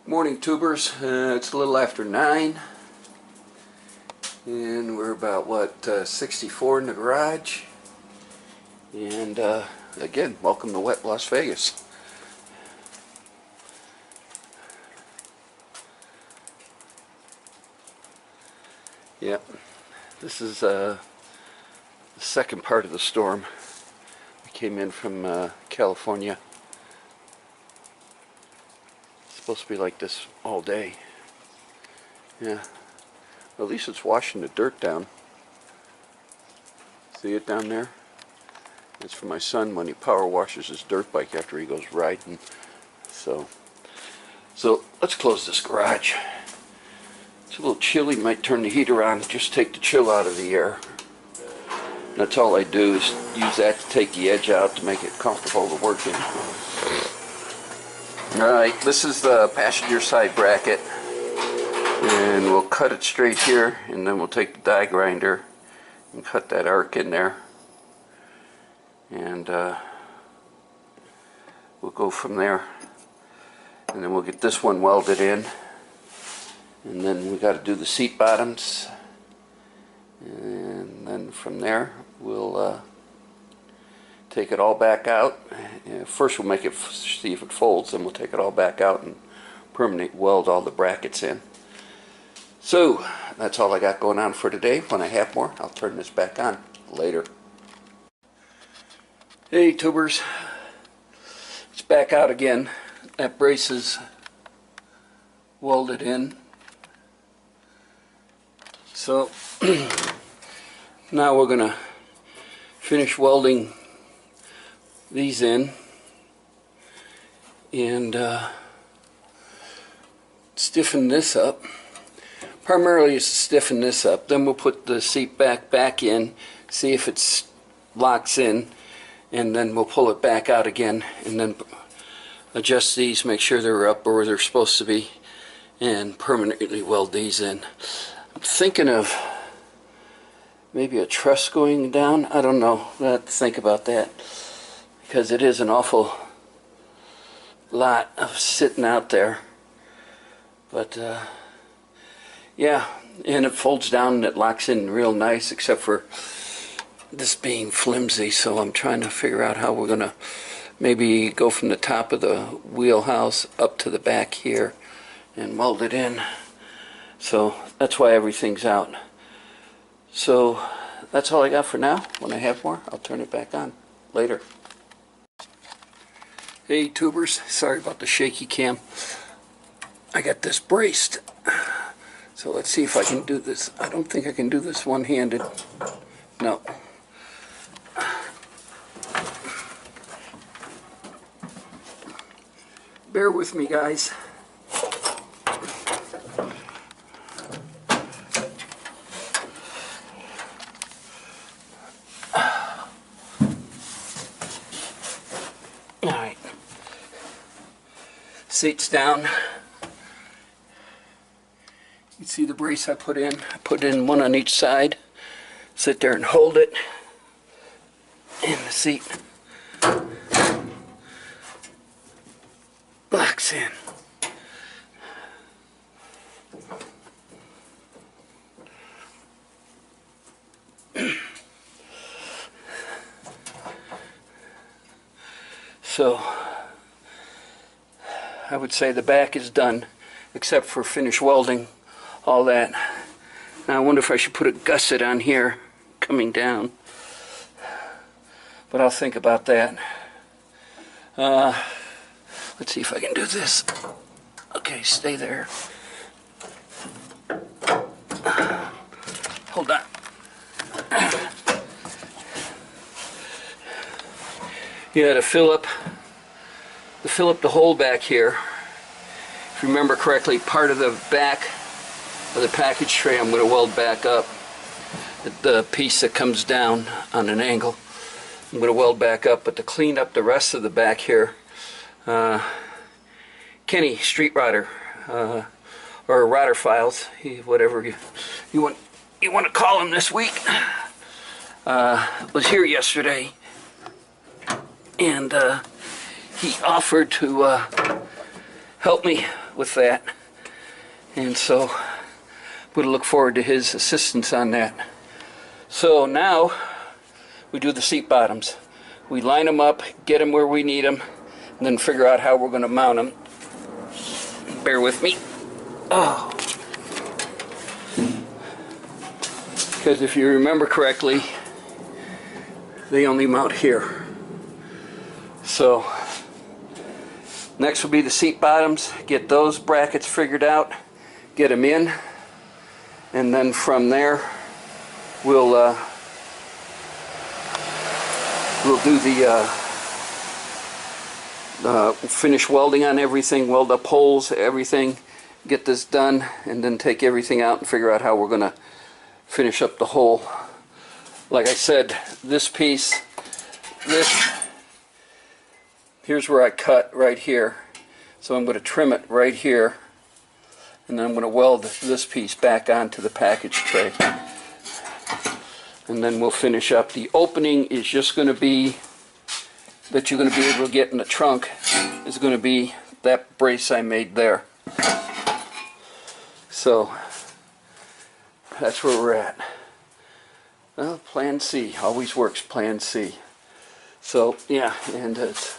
Morning, tubers. It's a little after 9 and we're about 64 in the garage, and again, welcome to wet Las Vegas. Yep, this is the second part of the storm. We came in from California. Supposed to be like this all day. Yeah, at least it's washing the dirt down. See it down there? It's for my son when he power washes his dirt bike after he goes riding. So let's close this garage. It's a little chilly. Might turn the heater on, just take the chill out of the air. That's all I do, is use that to take the edge out to make it comfortable to work in. Alright, this is the passenger side bracket, and we'll cut it straight here, and then we'll take the die grinder and cut that arc in there, and we'll go from there, and then we'll get this one welded in, and then we got to do the seat bottoms, and then from there we'll take it all back out. First we'll make it, see if it folds, then we'll take it all back out and permanent weld all the brackets in. So that's all I got going on for today. When I have more, I'll turn this back on later. Hey tubers, it's back out again. That brace is welded in. So now we're gonna finish welding these in and stiffen this up. Primarily it's to stiffen this up. Then we'll put the seat back in, see if it locks in, and then we'll pull it back out again, and then adjust these, make sure they're up where they're supposed to be, and permanently weld these in. I'm thinking of maybe a truss going down. I don't know. I have to think about that, because it is an awful lot of sitting out there. But yeah, and it folds down and it locks in real nice, except for this being flimsy. So I'm trying to figure out how we're gonna maybe go from the top of the wheelhouse up to the back here and weld it in. So that's why everything's out. So that's all I got for now. When I have more, I'll turn it back on later. Hey tubers, sorry about the shaky cam. I got this braced. So let's see if I can do this. I don't think I can do this one-handed. No. Bear with me, guys. Alright. Seat's down. You see the brace I put in? I put in one on each side. Sit there and hold it. And the seat locks in. So I would say the back is done, except for finish welding all that. Now I wonder if I should put a gusset on here coming down, but I'll think about that. Let's see if I can do this. Okay, stay there. Hold on. Yeah, to fill up the hole back here, if you remember correctly, part of the back of the package tray I'm going to weld back up. The piece that comes down on an angle, I'm going to weld back up. But to clean up the rest of the back here, Kenny Street Rodder, or Rodder Files, whatever you want to call him this week, was here yesterday, and he offered to help me with that. And so we'll look forward to his assistance on that. So now we do the seat bottoms. We line them up, get them where we need them, and then figure out how we're going to mount them. Bear with me. Oh. Because if you remember correctly, they only mount here. So next will be the seat bottoms. Get those brackets figured out, get them in, and then from there we'll do the finish welding on everything, weld up holes, everything, get this done, and then take everything out and figure out how we're going to finish up the hole. Like I said, this piece, here's where I cut right here. So I'm going to trim it right here, and then I'm going to weld this piece back onto the package tray. And then we'll finish up. The opening is just going to be, that you're going to be able to get in the trunk, is going to be that brace I made there. So that's where we're at. Well, plan C always works, plan C. So yeah, and it's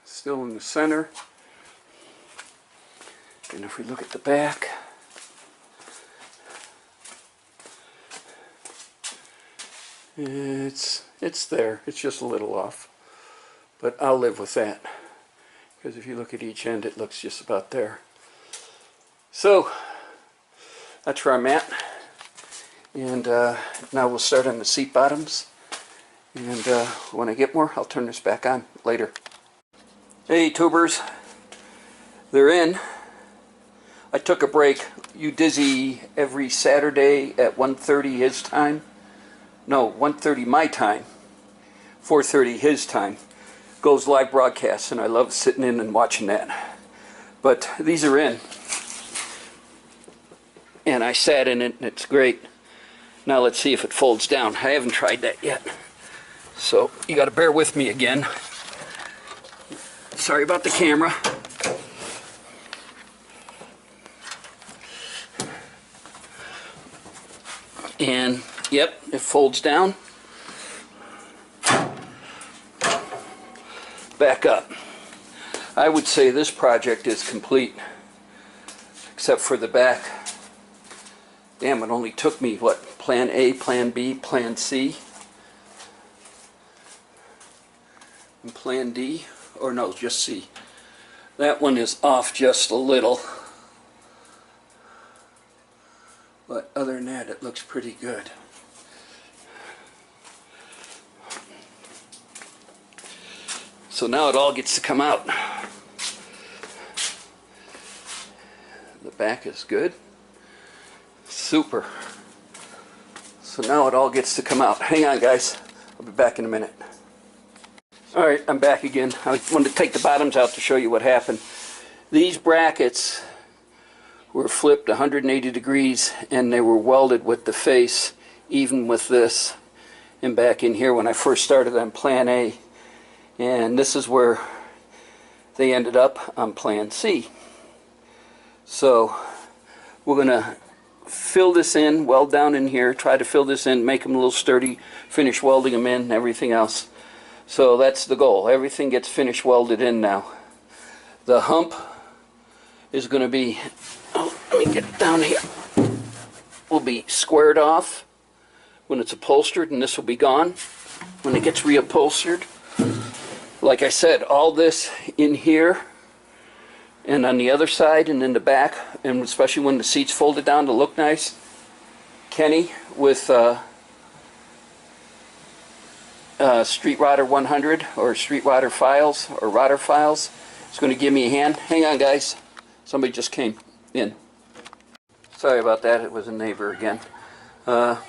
still in the center. And if we look at the back, it's there. It's just a little off, but I'll live with that, because if you look at each end, it looks just about there. So that's where I'm at, and now we'll start on the seat bottoms, and when I get more, I'll turn this back on later. Hey tubers, they're in. I took a break. You dizzy every Saturday at 1:30 his time? No, 1:30 my time, 4:30 his time, goes live broadcast, and I love sitting in and watching that. But these are in, and I sat in it, and it's great. Now let's see if it folds down. I haven't tried that yet, so you got to bear with me again. Sorry about the camera. And yep, it folds down, back up. I would say this project is complete, except for the back. Damn, it only took me, what, plan A, plan B, plan C, and plan D, or no, just C. That one is off just a little. But other than that, it looks pretty good. So now it all gets to come out. The back is good. Super. So now it all gets to come out. Hang on, guys. I'll be back in a minute. Alright, I'm back again. I wanted to take the bottoms out to show you what happened. These brackets were flipped 180 degrees, and they were welded with the face, even with this. And back in here when I first started on plan A, and this is where they ended up on plan C. So we're gonna fill this in, weld down in here, try to fill this in, make them a little sturdy, finish welding them in, and everything else. So that's the goal. Everything gets finished welded in now. The hump is going to be, oh, let me get down here, will be squared off when it's upholstered, and this will be gone when it gets reupholstered. Like I said, all this in here and on the other side and in the back, and especially when the seat's folded down to look nice, Kenny with Street Rodder 100 or Street Rodder Files or Rodder Files is going to give me a hand. Hang on, guys. Somebody just came in. Sorry about that. It was a neighbor again. Let's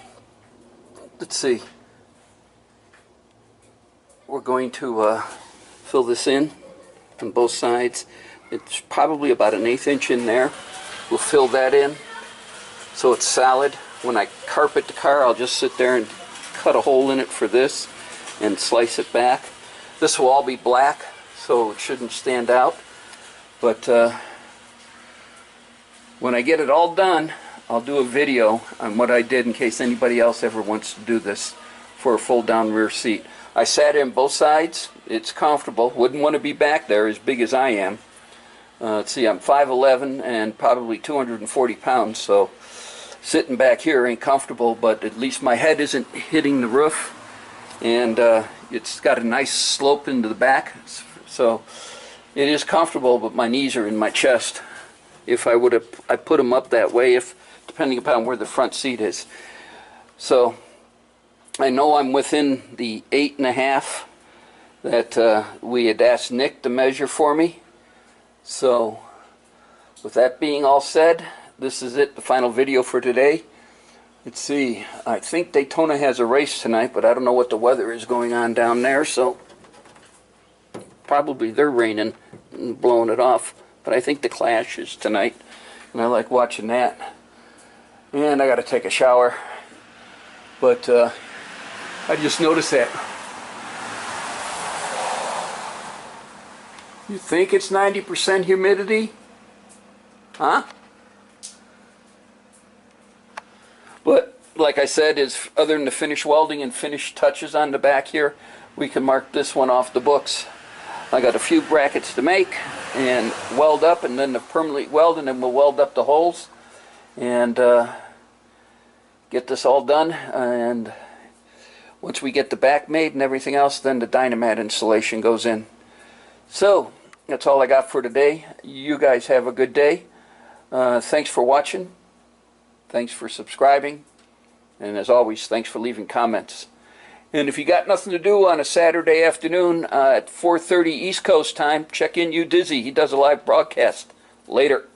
see. We're going to fill this in on both sides. It's probably about an 1/8 inch in there. We'll fill that in so it's solid. When I carpet the car, I'll just sit there and cut a hole in it for this and slice it back. This will all be black, so it shouldn't stand out. But when I get it all done, I'll do a video on what I did in case anybody else ever wants to do this for a fold-down rear seat. I sat in both sides. It's comfortable. Wouldn't want to be back there as big as I am. Let's see, I'm 5'11" and probably 240 pounds, so sitting back here ain't comfortable, but at least my head isn't hitting the roof, and it's got a nice slope into the back, so it is comfortable, but my knees are in my chest. If I put them up that way, depending upon where the front seat is. So I know I'm within the 8.5 that we had asked Nick to measure for me. So with that being all said, this is it, the final video for today. Let's see, I think Daytona has a race tonight, but I don't know what the weather is going on down there, so probably they're raining and blowing it off. But I think the Clash is tonight, and I like watching that. And I got to take a shower, but I just noticed that. You think it's 90% humidity? Huh? But like I said, other than the finish welding and finish touches on the back here, we can mark this one off the books. I got a few brackets to make and weld up, and then the permanently weld, and then we'll weld up the holes and get this all done. And once we get the back made and everything else, then the Dynamat installation goes in. So that's all I got for today. You guys have a good day. Thanks for watching. Thanks for subscribing. And as always, thanks for leaving comments. And if you got nothing to do on a Saturday afternoon at 4:30 East Coast time, check in Dizzy. He does a live broadcast. Later.